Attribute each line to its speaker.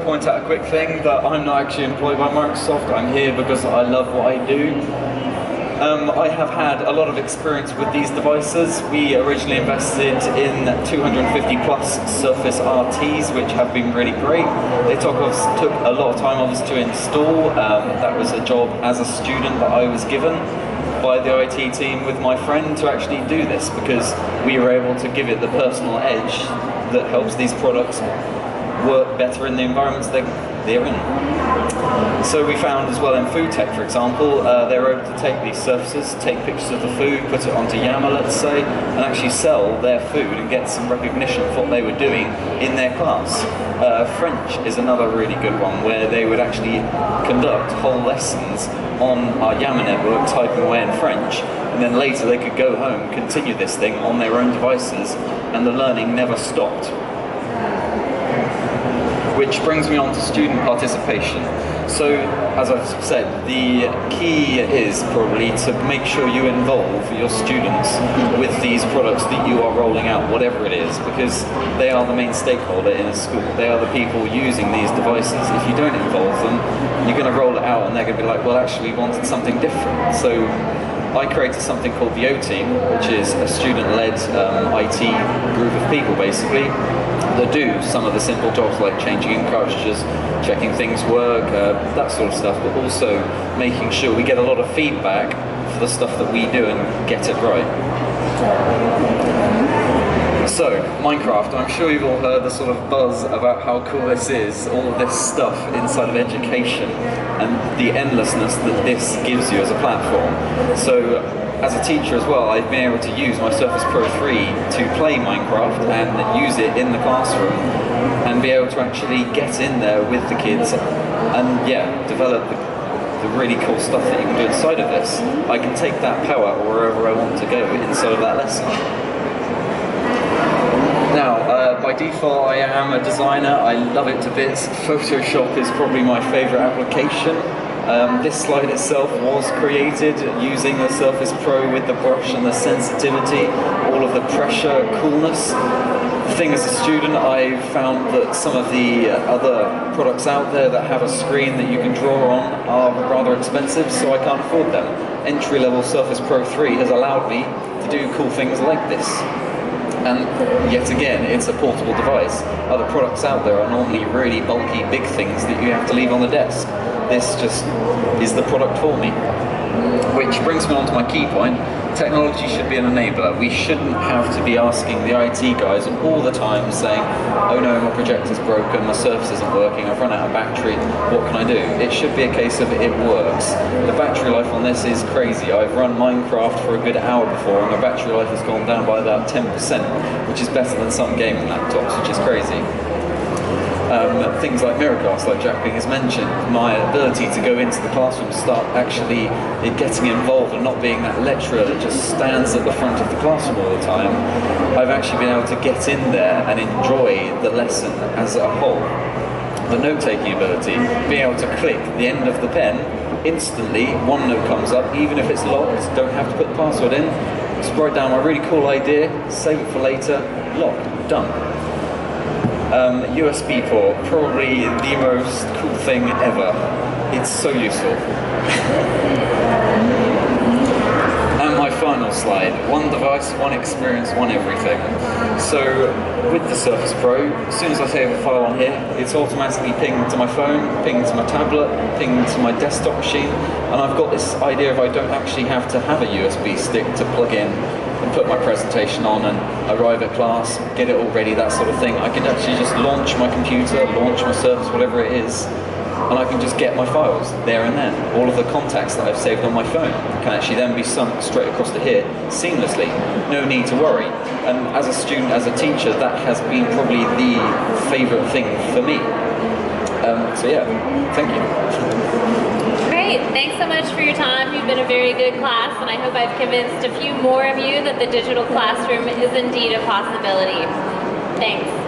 Speaker 1: point out a quick thing, that I'm not actually employed by Microsoft. I'm here because I love what I do. I have had a lot of experience with these devices. We originally invested in 250 plus Surface RTs, which have been really great. They took a lot of time on us to install. That was a job as a student that I was given by the IT team with my friend to actually do this, because we were able to give it the personal edge that helps these products work better in the environments they're in. So we found as well in food tech, for example, they were able to take these surfaces, take pictures of the food, put it onto Yammer, let's say, and actually sell their food and get some recognition of what they were doing in their class. French is another really good one, where they would actually conduct whole lessons on our Yammer network, typing away in French, and then later they could go home, continue this thing on their own devices, and the learning never stopped. Which brings me on to student participation. So, as I've said, the key is probably to make sure you involve your students with these products that you are rolling out, whatever it is, because they are the main stakeholder in a school. They are the people using these devices. If you don't involve them, you're going to roll it out and they're going to be like, well, actually we wanted something different. So I created something called the O-Team, which is a student-led IT group of people, basically, that do some of the simple jobs like changing in cartridges, checking things work, that sort of stuff, but also making sure we get a lot of feedback for the stuff that we do and get it right. So, Minecraft, I'm sure you've all heard the sort of buzz about how cool this is, all of this stuff inside of education, and the endlessness that this gives you as a platform. So, as a teacher as well, I've been able to use my Surface Pro 3 to play Minecraft and use it in the classroom and be able to actually get in there with the kids and, yeah, develop the really cool stuff that you can do inside of this. I can take that power wherever I want to go inside of that lesson. Now, by default, I am a designer. I love it to bits. Photoshop is probably my favorite application. This slide itself was created using the Surface Pro with the brush and the sensitivity, all of the pressure, coolness. The thing as a student, I found that some of the other products out there that have a screen that you can draw on are rather expensive, so I can't afford them. Entry-level Surface Pro 3 has allowed me to do cool things like this. And yet again, it's a portable device. Other products out there are normally really bulky, big things that you have to leave on the desk. This just is the product for me. Which brings me on to my key point. Technology should be an enabler. We shouldn't have to be asking the IT guys all the time saying, oh no, my projector's broken, my Surface isn't working, I've run out of battery, what can I do? It should be a case of it works. The battery life on this is crazy. I've run Minecraft for a good hour before and my battery life has gone down by about 10%, which is better than some gaming laptops, which is crazy. Things like Miracast, like Jack has mentioned, my ability to go into the classroom and start actually getting involved and not being that lecturer that just stands at the front of the classroom all the time. I've actually been able to get in there and enjoy the lesson as a whole. The note-taking ability, being able to click the end of the pen, instantly one note comes up, even if it's locked, don't have to put the password in, just write down my really cool idea, save it for later, locked, done. USB port, probably the most cool thing ever. It's so useful. And my final slide, one device, one experience, one everything. So with the Surface Pro, as soon as I save a file on here, it's automatically pinged to my phone, pinged to my tablet, pinged to my desktop machine, and I've got this idea of I don't actually have to have a USB stick to plug in and put my presentation on and arrive at class, get it all ready, that sort of thing. I can actually just launch my computer, launch my Surface, whatever it is, and I can just get my files there and then. All of the contacts that I've saved on my phone can actually then be sunk straight across to here seamlessly. No need to worry. And as a student, as a teacher, that has been probably the favourite thing for me. So yeah, thank you.
Speaker 2: Great, thanks so much for your time. You've been a very good class, and I hope I've convinced a few more of you that the digital classroom is indeed a possibility. Thanks.